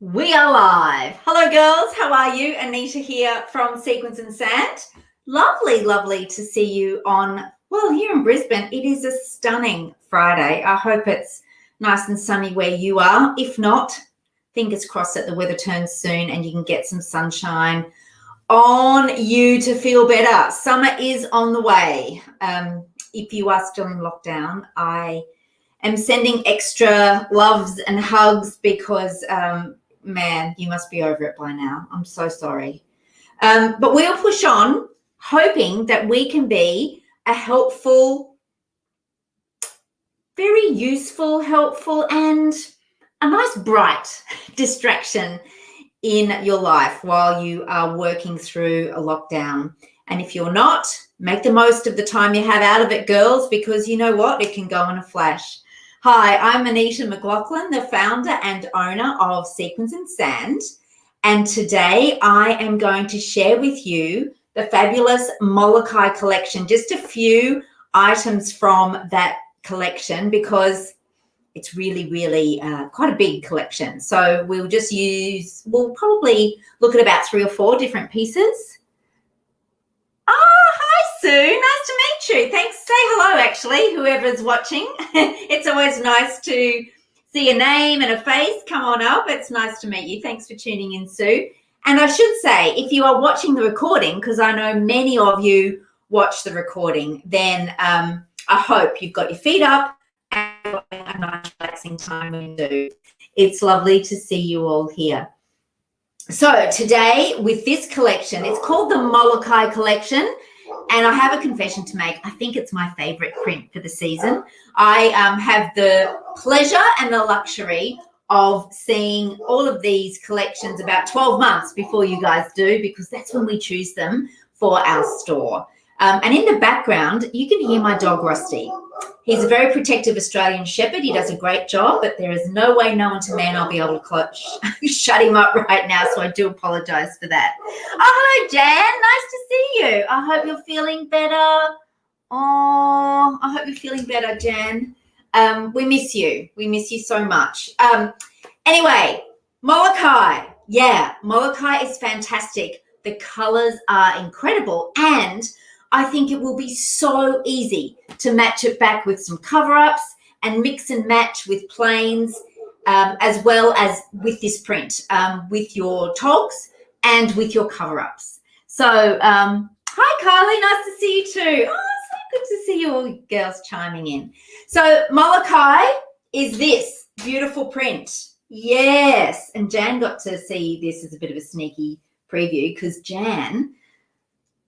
We are live. Hello, girls. How are you? Anita here from Sequins and Sand. Lovely to see you here in Brisbane. It is a stunning Friday. I hope it's nice and sunny where you are. If not, fingers crossed that the weather turns soon and you can get some sunshine on you to feel better. Summer is on the way. If you are still in lockdown, I am sending extra loves and hugs because man, you must be over it by now. I'm so sorry. But we'll push on, hoping that we can be a helpful, very useful, helpful, and a nice bright distraction in your life while you are working through a lockdown. And if you're not, make the most of the time you have out of it, girls, because you know what? It can go in a flash. Hi, I'm Anita McLaughlin, the founder and owner of Sequins and Sand. And today I am going to share with you the fabulous Molokai collection, just a few items from that collection because it's really quite a big collection. So we'll probably look at about 3 or 4 different pieces. Hi, Sue. Nice to meet you. Thanks. Say hello, actually, whoever's watching. It's always nice to see a name and a face. Come on up. It's nice to meet you. Thanks for tuning in, Sue. And I should say, if you are watching the recording, because I know many of you watch the recording, then I hope you've got your feet up and a nice relaxing time when you do. It's lovely to see you all here. So today with this collection, it's called the Molokai collection, and I have a confession to make. I think it's my favorite print for the season. I have the pleasure and the luxury of seeing all of these collections about 12 months before you guys do, because that's when we choose them for our store. And in the background, you can hear my dog, Rusty. He's a very protective Australian Shepherd. He does a great job, but there is no way known to man I'll be able to shut him up right now, so I do apologise for that. Oh, hello, Jan. Nice to see you. I hope you're feeling better. Oh, I hope you're feeling better, Jan. We miss you. We miss you so much. Anyway, Molokai. Yeah, Molokai is fantastic. The colours are incredible, and I think it will be so easy to match it back with some cover-ups and mix and match with plains, as well as with this print, with your togs and with your cover-ups. So, hi, Carly. Nice to see you too. Oh, so good to see you all girls chiming in. So, Molokai is this beautiful print. Yes. And Jan got to see this as a bit of a sneaky preview because Jan...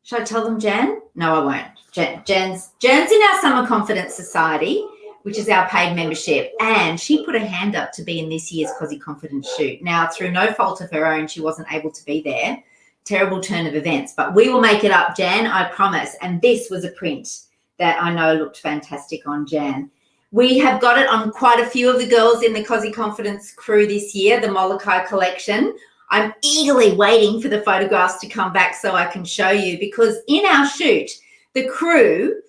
Should I tell them, Jan? No, I won't. Jan's in our Summer Confidence Society, which is our paid membership, and she put her hand up to be in this year's Cosy Confidence shoot. Now, through no fault of her own, she wasn't able to be there. Terrible turn of events, but we will make it up, Jan, I promise. And this was a print that I know looked fantastic on Jan. We have got it on quite a few of the girls in the Cosy Confidence crew this year, the Molokai collection. I'm eagerly waiting for the photographs to come back so I can show you, because in our shoot, the crew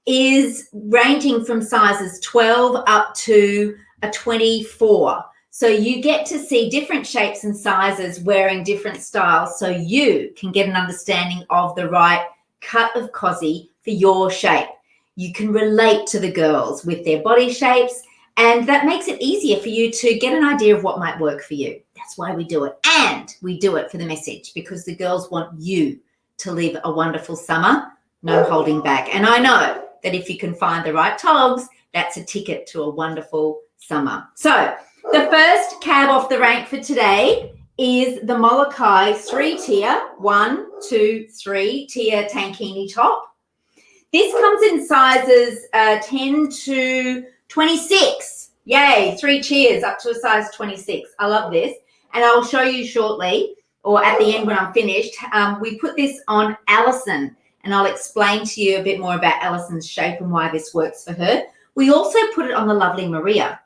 is ranging from sizes 12 up to a 24. So you get to see different shapes and sizes wearing different styles so you can get an understanding of the right cut of Cosy for your shape. You can relate to the girls with their body shapes, and that makes it easier for you to get an idea of what might work for you. That's why we do it. And we do it for the message, because the girls want you to live a wonderful summer, no holding back. And I know that if you can find the right togs, that's a ticket to a wonderful summer. So the first cab off the rank for today is the Molokai 3-tier, 1, 2, 3-tier tankini top. This comes in sizes 10 to 26. Yay, 3 cheers up to a size 26. I love this. And I'll show you shortly, or at the end when I'm finished. We put this on Alison, and I'll explain to you a bit more about Alison's shape and why this works for her. We also put it on the lovely Maria.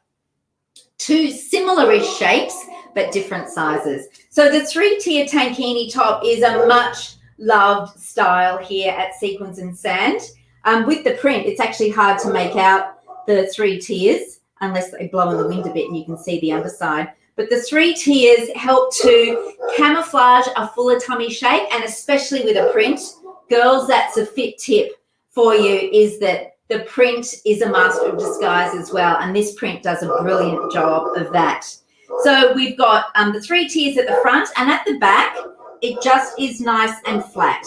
2 similar-ish shapes, but different sizes. So the 3-tier tankini top is a much loved style here at Sequins and Sand. With the print, it's actually hard to make out the 3 tiers unless they blow in the wind a bit and you can see the underside. but the 3 tiers help to camouflage a fuller tummy shape, and especially with a print. Girls, that's a fit tip for you, is that the print is a master of disguise as well, and this print does a brilliant job of that. So we've got the 3 tiers at the front, and at the back, it just is nice and flat,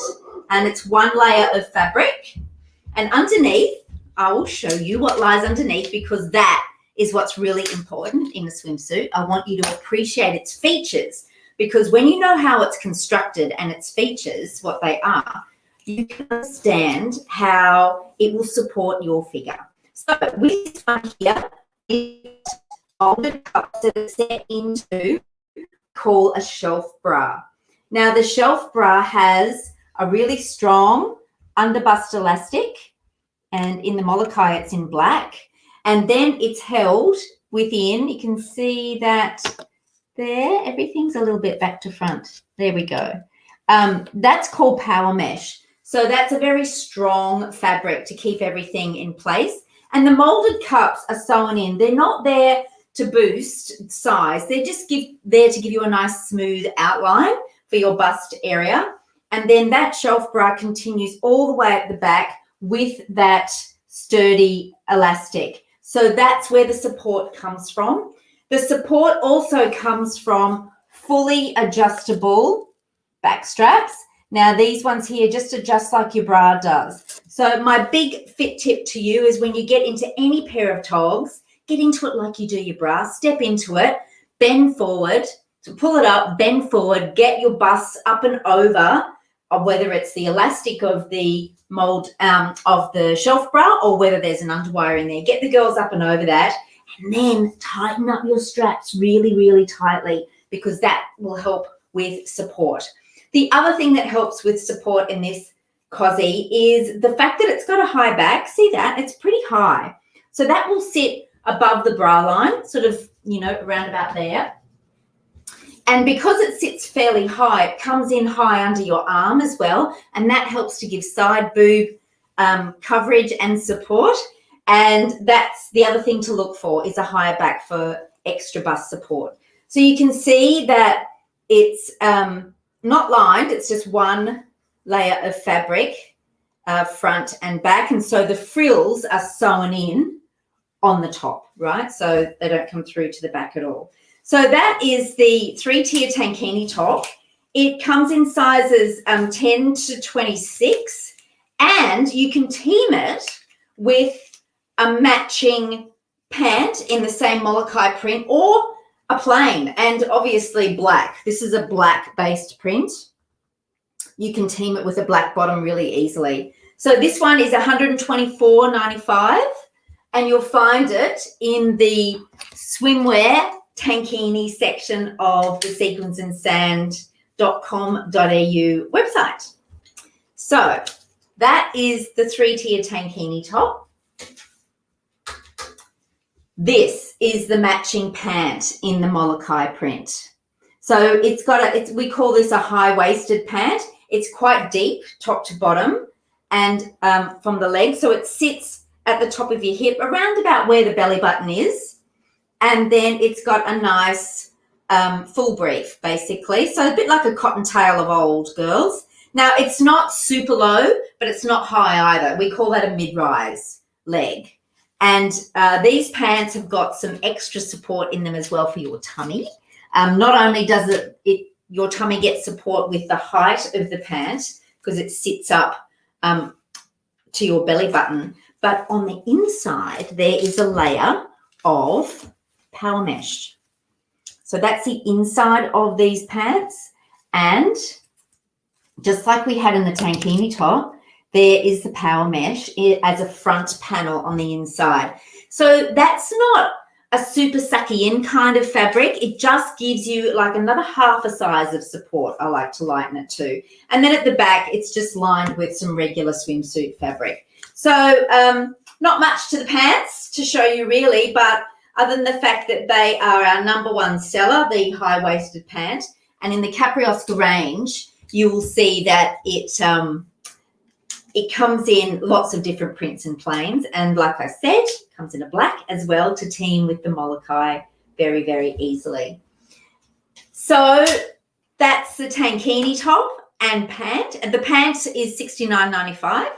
and it's 1 layer of fabric. And underneath, I will show you what lies underneath, because that is what's really important in a swimsuit. I want you to appreciate its features, because when you know how it's constructed and its features, what they are, you can understand how it will support your figure. So with this one here, it's folded cups that are set into call a shelf bra. Now the shelf bra has a really strong underbust elastic, and in the Molokai it's in black, and then it's held within. You can see that there, everything's a little bit back to front. There we go. That's called power mesh. So that's a very strong fabric to keep everything in place. And the molded cups are sewn in. They're not there to boost size. They're just there to give you a nice smooth outline for your bust area. And then that shelf bra continues all the way at the back with that sturdy elastic. So that's where the support comes from. The support also comes from fully adjustable back straps. Now these ones here just adjust like your bra does. So my big fit tip to you is when you get into any pair of togs, get into it like you do your bra. Step into it, bend forward, so pull it up, bend forward, get your bust up and over, whether it's the elastic of the mold of the shelf bra or whether there's an underwire in there. Get the girls up and over that, and then tighten up your straps really, really tightly, because that will help with support. The other thing that helps with support in this cozy is the fact that it's got a high back. See that? It's pretty high. So that will sit above the bra line, sort of, you know, around about there. And because it sits fairly high, it comes in high under your arm as well, and that helps to give side boob coverage and support. And that's the other thing to look for, is a higher back for extra bust support. So you can see that it's not lined, it's just 1 layer of fabric, front and back, and so the frills are sewn in on the top, right? So they don't come through to the back at all. So that is the 3-tier tankini top. It comes in sizes 10 to 26, and you can team it with a matching pant in the same Molokai print, or a plain, and obviously black. This is a black-based print. You can team it with a black bottom really easily. So this one is $124.95, and you'll find it in the swimwear tankini section of the sequinsandsand.com.au website. So that is the 3-tier tankini top. This is the matching pant in the Molokai print. So it's got we call this a high-waisted pant. It's quite deep, top to bottom, and from the leg. So it sits at the top of your hip, around about where the belly button is. And then it's got a nice full brief, basically. So a bit like a cottontail of old, girls. Now, it's not super low, but it's not high either. We call that a mid-rise leg. And these pants have got some extra support in them as well for your tummy. Not only does your tummy get support with the height of the pant, because it sits up to your belly button, but on the inside there is a layer of power mesh. So that's the inside of these pants, and just like we had in the tankini top, there is the power mesh as a front panel on the inside. So that's not a super sucky in kind of fabric. It just gives you like another half a size of support. I like to lighten it too. And then at the back, it's just lined with some regular swimsuit fabric. So not much to the pants to show you really, but other than the fact that they are our #1 seller, the high-waisted pant. And in the Capri Oscar range, you will see that it comes in lots of different prints and plains. And like I said, it comes in a black as well to team with the Molokai very, very easily. So that's the tankini top and pant. The pant is $69.95.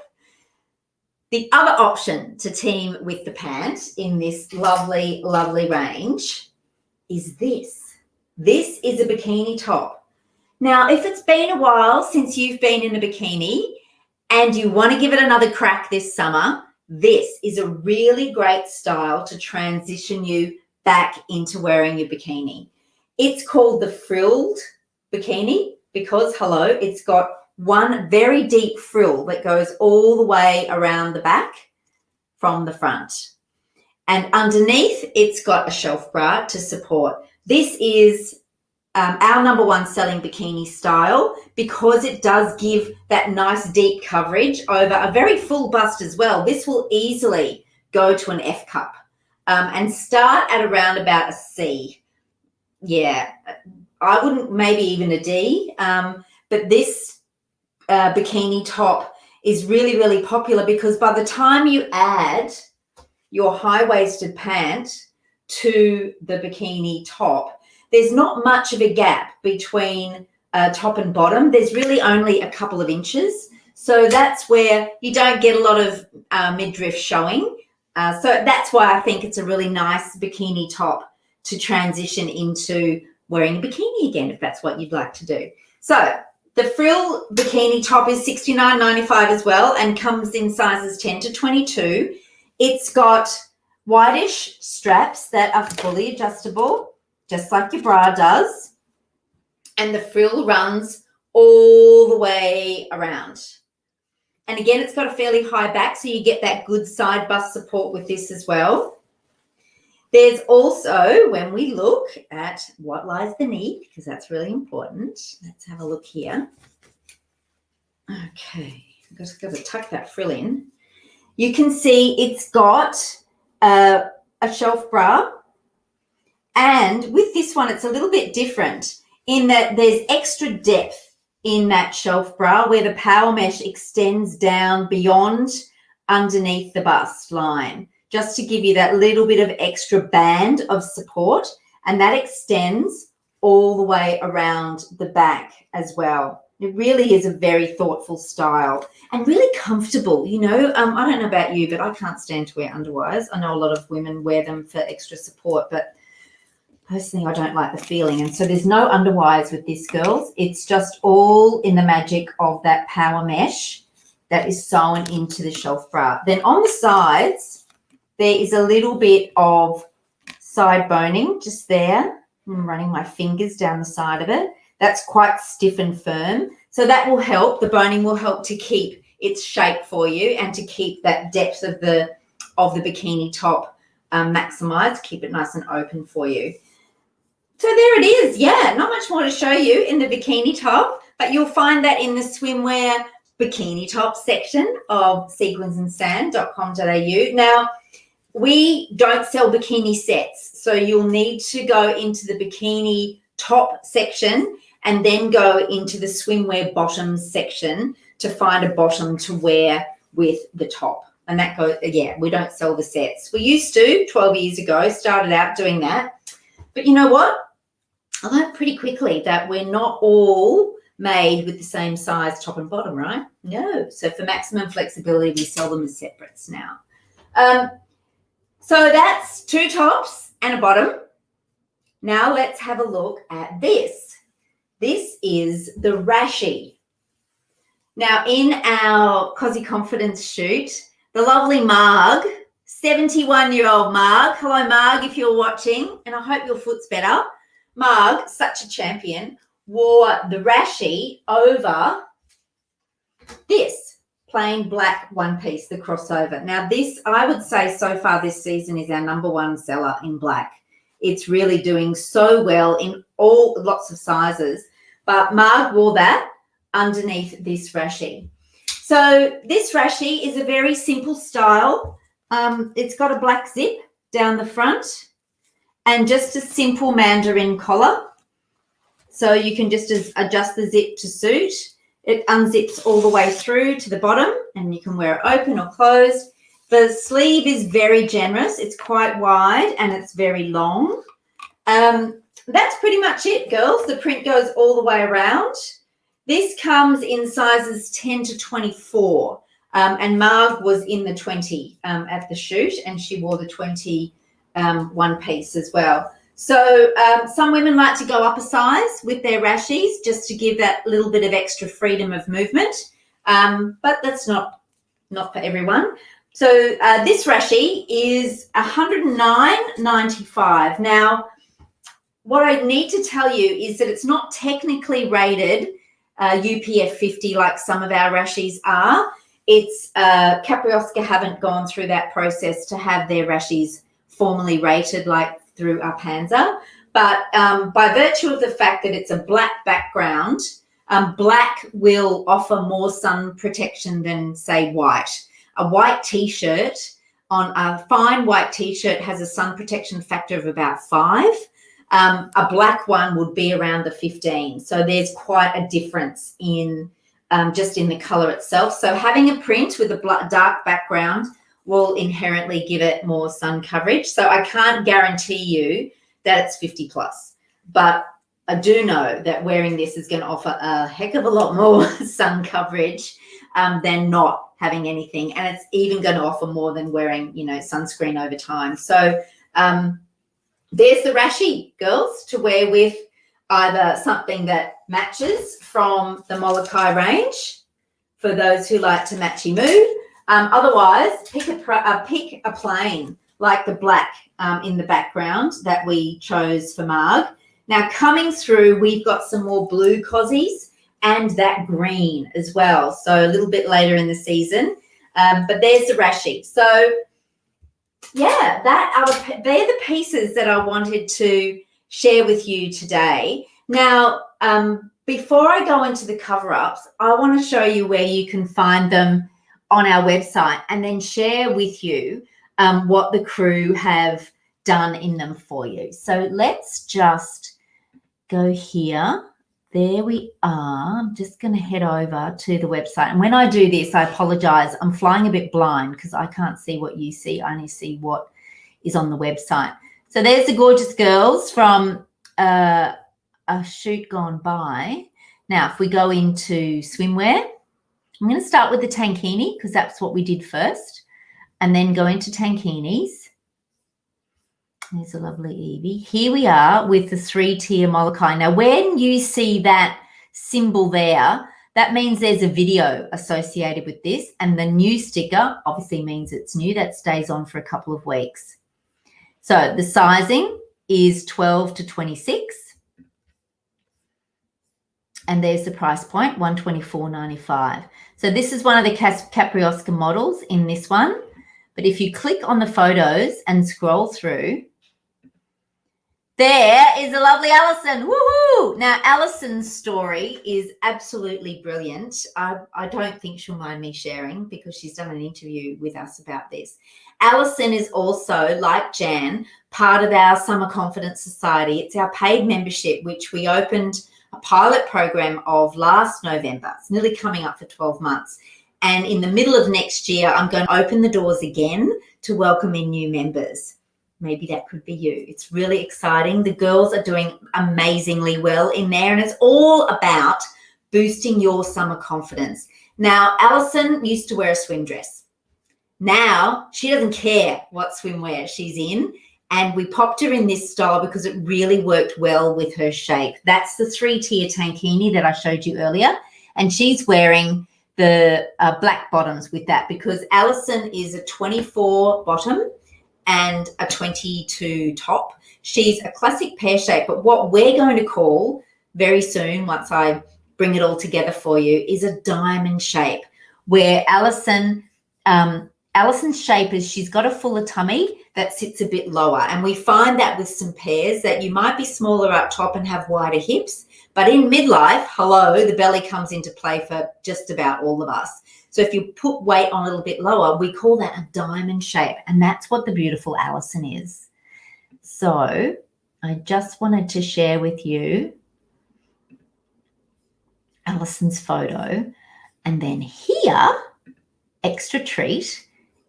The other option to team with the pant in this lovely, lovely range is this. This is a bikini top. Now, if it's been a while since you've been in a bikini and you want to give it another crack this summer, this is a really great style to transition you back into wearing your bikini. It's called the frilled bikini because, hello, it's got one very deep frill that goes all the way around the back from the front. And underneath, it's got a shelf bra to support. This is our number one selling bikini style because it does give that nice deep coverage over a very full bust as well. This will easily go to an F cup and start at around about a C. Yeah, I wouldn't, maybe even a D, but this bikini top is really, really popular because by the time you add your high-waisted pant to the bikini top, there's not much of a gap between top and bottom. There's really only a couple of inches. So that's where you don't get a lot of midriff showing. So that's why I think it's a really nice bikini top to transition into wearing a bikini again, if that's what you'd like to do. So the frill bikini top is $69.95 as well and comes in sizes 10 to 22. It's got whitish straps that are fully adjustable, just like your bra does. And the frill runs all the way around. And again, it's got a fairly high back, so you get that good side bust support with this as well. There's also, when we look at what lies beneath, because that's really important, let's have a look here. Okay, I've just got to tuck that frill in. You can see it's got a shelf bra. And with this one, it's a little bit different in that there's extra depth in that shelf bra where the power mesh extends down beyond underneath the bust line, just to give you that little bit of extra band of support. And that extends all the way around the back as well. It really is a very thoughtful style and really comfortable. You know, I don't know about you, but I can't stand to wear underwires. I know a lot of women wear them for extra support, but personally, I don't like the feeling. And so there's no underwires with this, girls. It's just all in the magic of that power mesh that is sewn into the shelf bra. Then on the sides, there is a little bit of side boning just there. I'm running my fingers down the side of it. That's quite stiff and firm. So that will help. The boning will help to keep its shape for you and to keep that depth of the bikini top maximized, keep it nice and open for you. So there it is. Yeah, not much more to show you in the bikini top, but you'll find that in the swimwear bikini top section of sequinsandsand.com.au. Now, we don't sell bikini sets, so you'll need to go into the bikini top section and then go into the swimwear bottoms section to find a bottom to wear with the top. And that goes, yeah, we don't sell the sets. We used to 12 years ago, started out doing that. But you know what? I learned pretty quickly that we're not all made with the same size top and bottom, right? No. So for maximum flexibility, we sell them as separates now. So that's two tops and a bottom. Now let's have a look at this. This is the Rashi. Now in our Cosy Confidence shoot, the lovely Marg, 71-year-old Marg. Hello, Marg, if you're watching, and I hope your foot's better. Marg, such a champion, wore the Rashi over this plain black one piece, the crossover. Now this, I would say so far this season is our number one seller in black. It's really doing so well in lots of sizes. But Marg wore that underneath this Rashi. So this Rashi is a very simple style. It's got a black zip down the front and just a simple mandarin collar. So you can just adjust the zip to suit. It unzips all the way through to the bottom and you can wear it open or closed. The sleeve is very generous. It's quite wide and it's very long. that's pretty much it, girls. The print goes all the way around. This comes in sizes 10 to 24. And Marg was in the 20 at the shoot, and she wore the 20 one piece as well. So some women like to go up a size with their rashies just to give that little bit of extra freedom of movement. But that's not for everyone. So this rashi is $109.95. Now, what I need to tell you is that it's not technically rated UPF 50 like some of our rashis are. It's Caprioska haven't gone through that process to have their rashis formally rated like through Arpanza. But by virtue of the fact that it's a black background, black will offer more sun protection than, say, white. A white T-shirt, on a fine white T-shirt, has a sun protection factor of about 5. A black one would be around the 15. So there's quite a difference in just in the color itself. So having a print with a dark background will inherently give it more sun coverage. So I can't guarantee you that it's 50 plus, but I do know that wearing this is going to offer a heck of a lot more sun coverage than not having anything. And it's even going to offer more than wearing, sunscreen over time. So there's the rashi, girls, to wear with either something that matches from the Molokai range for those who like to matchy moo. Otherwise, pick a plain like the black in the background that we chose for Marg. Now, coming through, we've got some more blue cozies and that green as well. So a little bit later in the season. But there's the rashi. So, yeah, they're the pieces that I wanted to share with you today. Now, before I go into the cover-ups, I want to show you where you can find them on our website and then share with you what the crew have done in them for you. So let's just go here. There we are. I'm just going to head over to the website. And when I do this, I apologize. I'm flying a bit blind because I can't see what you see. I only see what is on the website. So there's the gorgeous girls from a shoot gone by. Now, if we go into swimwear, I'm going to start with the tankini because that's what we did first, and then go into tankinis. There's a lovely Evie. Here we are with the 3-tier Molokai. Now, when you see that symbol there, that means there's a video associated with this, and the new sticker obviously means it's new. That stays on for a couple of weeks. So the sizing is 12 to 26. And there's the price point, $124.95. So this is one of the Caprioska models in this one. But if you click on the photos and scroll through, there is a lovely Alison. Woohoo! Now, Alison's story is absolutely brilliant. I don't think she'll mind me sharing because she's done an interview with us about this. Alison is also, like Jan, part of our Summer Confidence Society. It's our paid membership, which we opened a pilot program of last November. It's nearly coming up for 12 months. And in the middle of next year, I'm going to open the doors again to welcome in new members. Maybe that could be you. It's really exciting. The girls are doing amazingly well in there, and it's all about boosting your summer confidence. Now, Alison used to wear a swim dress. Now she doesn't care what swimwear she's in, and we popped her in this style because it really worked well with her shape. That's the 3-tier tankini that I showed you earlier, and she's wearing the black bottoms with that because Alison is a 24 bottom and a 22 top. She's a classic pear shape, but what we're going to call very soon, once I bring it all together for you, is a diamond shape, where Alison's shape is she's got a fuller tummy that sits a bit lower. And we find that with some pairs that you might be smaller up top and have wider hips, but in midlife, the belly comes into play for just about all of us. So if you put weight on a little bit lower, we call that a diamond shape. And that's what the beautiful Alison is. So I just wanted to share with you Alison's photo. And then here, extra treat,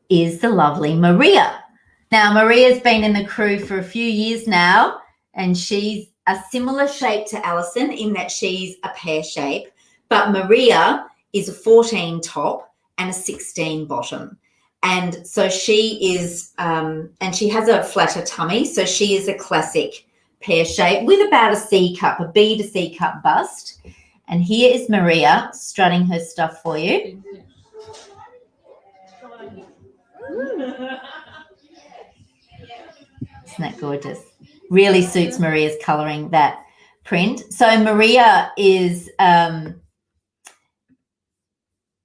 is the lovely Maria. Now, Maria's been in the crew for a few years now, and she's a similar shape to Alison in that she's a pear shape, but Maria is a 14 top and a 16 bottom. And so she is, and she has a flatter tummy, so she is a classic pear shape with about a C cup, a B to C cup bust. And here is Maria strutting her stuff for you. Isn't that gorgeous? Really suits Maria's colouring, that print. So Maria is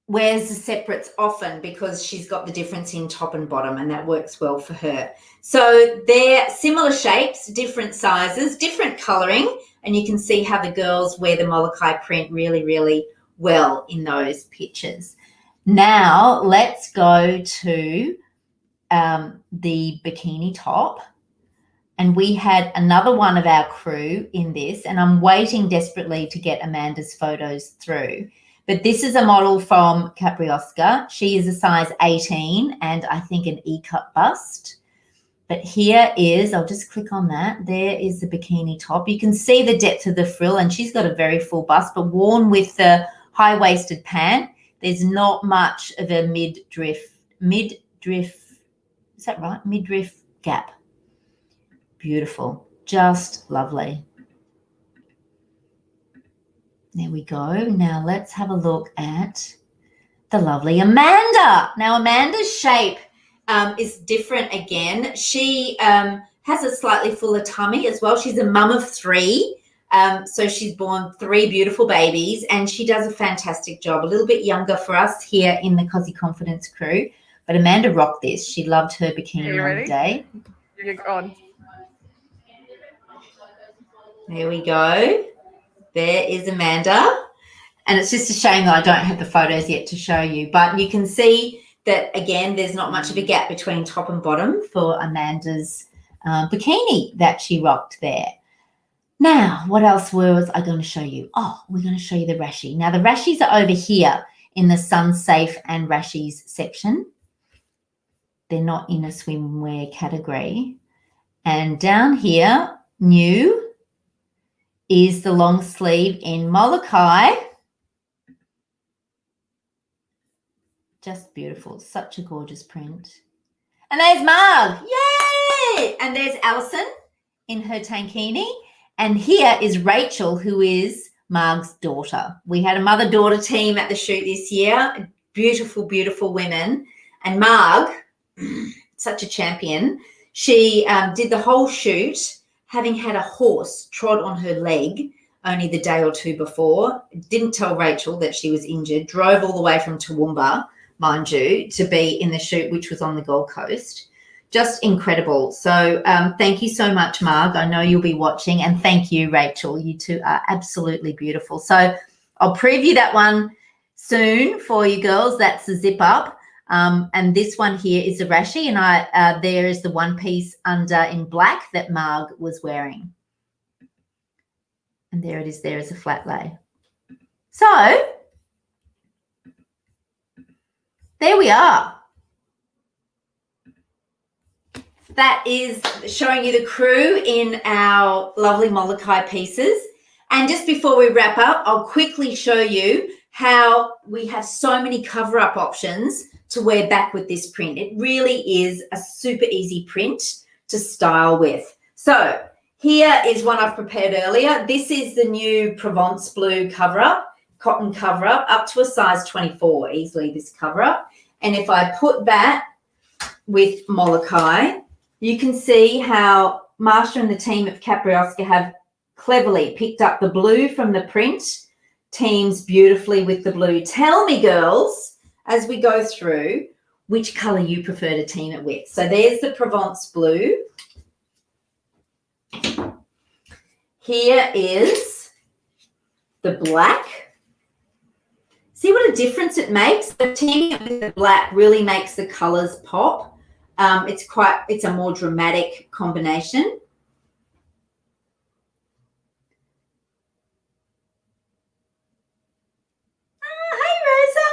wears the separates often because she's got the difference in top and bottom, and that works well for her. So they're similar shapes, different sizes, different colouring, and you can see how the girls wear the Molokai print really, really well in those pictures. Now let's go to the bikini top. And we had another one of our crew in this, and I'm waiting desperately to get Amanda's photos through. But this is a model from Capriosca. She is a size 18 and I think an E-cup bust. But here is, I'll just click on that. There is the bikini top. You can see the depth of the frill, and she's got a very full bust, but worn with the high-waisted pant. There's not much of a midriff, is that right? Midriff gap. Beautiful, just lovely. There we go. Now let's have a look at the lovely Amanda. Now Amanda's shape is different again. She has a slightly fuller tummy as well. She's a mum of 3. So she's born 3 beautiful babies, and she does a fantastic job. A little bit younger for us here in the Cosy Confidence crew. But Amanda rocked this. She loved her bikini on the day. You're on. There we go. There is Amanda. And it's just a shame that I don't have the photos yet to show you. But you can see that, again, there's not much of a gap between top and bottom for Amanda's bikini that she rocked there. Now, what else was I going to show you? Oh, we're going to show you the rashi. Now, the rashis are over here in the Sun Safe and Rashis section. They're not in a swimwear category. And down here, new, is the long sleeve in Molokai. Just beautiful. Such a gorgeous print. And there's Marg. Yay! And there's Alison in her tankini. And here is Rachel, who is Marg's daughter. We had a mother-daughter team at the shoot this year. Beautiful, beautiful women. And Marg, such a champion, she did the whole shoot having had a horse trod on her leg only the day or 2 before. Didn't tell Rachel that she was injured, drove all the way from Toowoomba, mind you, to be in the shoot, which was on the Gold Coast. Just incredible. So thank you so much, Marg. I know you'll be watching, and thank you, Rachel. You two are absolutely beautiful. So I'll preview that one soon for you girls. That's the zip up. And this one here is the rashi, and there is the one piece under in black that Marg was wearing. And there it is. There is a flat lay. So there we are. That is showing you the crew in our lovely Molokai pieces. And just before we wrap up, I'll quickly show you how we have so many cover-up options to wear back with this print. It really is a super easy print to style with. So here is one I've prepared earlier. This is the new Provence blue cover-up, cotton cover-up, up to a size 24, easily this cover-up. And if I put that with Molokai, you can see how Marsha and the team at Capriosca have cleverly picked up the blue from the print, teams beautifully with the blue. Tell me, girls, as we go through, which colour you prefer to team it with. So there's the Provence blue. Here is the black. See what a difference it makes? The teaming it with the black really makes the colours pop. It's a more dramatic combination.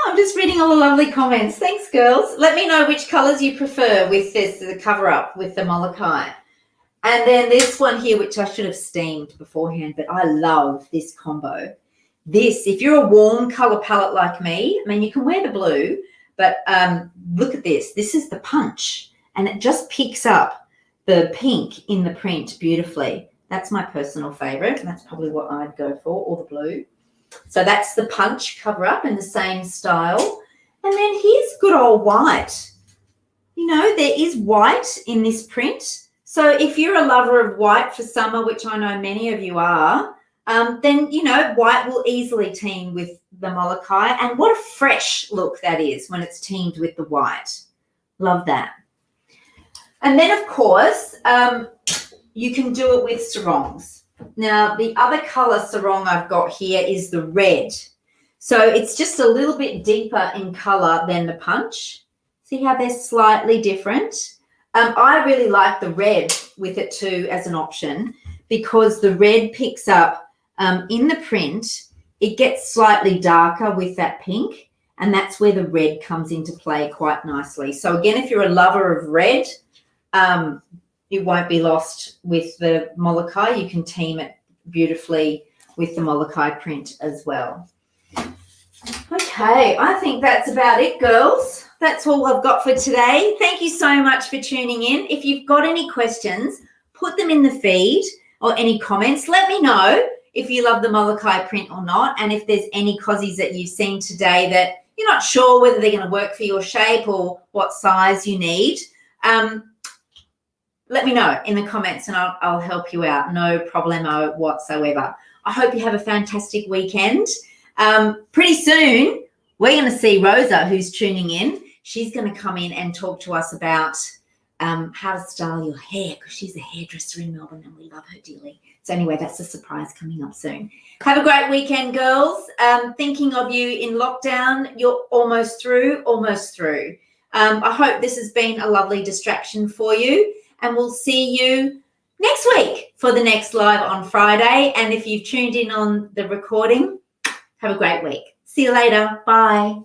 I'm just reading all the lovely comments. Thanks, girls. Let me know which colours you prefer with this, the cover-up with the Molokai. And then this one here, which I should have steamed beforehand, but I love this combo. This, if you're a warm color palette like me, I mean, you can wear the blue, but look at this. This is the punch, and it just picks up the pink in the print beautifully. That's my personal favorite. And that's probably what I'd go for, or the blue. So that's the punch cover up in the same style. And then here's good old white. You know, there is white in this print. So if you're a lover of white for summer, which I know many of you are, then, you know, white will easily team with the Molokai. And what a fresh look that is when it's teamed with the white. Love that. And then, of course, you can do it with sarongs. Now, the other colour sarong I've got here is the red. So it's just a little bit deeper in colour than the punch. See how they're slightly different? I really like the red with it too as an option, because the red picks up in the print. It gets slightly darker with that pink, and that's where the red comes into play quite nicely. So again, if you're a lover of red, it won't be lost with the Molokai. You can team it beautifully with the Molokai print as well. Okay, I think that's about it, girls. That's all I've got for today. Thank you so much for tuning in. If you've got any questions, put them in the feed or any comments. Let me know if you love the Molokai print or not, and if there's any cozies that you've seen today that you're not sure whether they're going to work for your shape or what size you need. Let me know in the comments and I'll help you out. No problemo whatsoever. I hope you have a fantastic weekend. Pretty soon, we're going to see Rosa, who's tuning in. She's going to come in and talk to us about how to style your hair, because she's a hairdresser in Melbourne and we love her dearly. So anyway, that's a surprise coming up soon. Have a great weekend, girls. Thinking of you in lockdown. You're almost through, almost through. I hope this has been a lovely distraction for you, and we'll see you next week for the next live on Friday. And if you've tuned in on the recording, have a great week. See you later. Bye.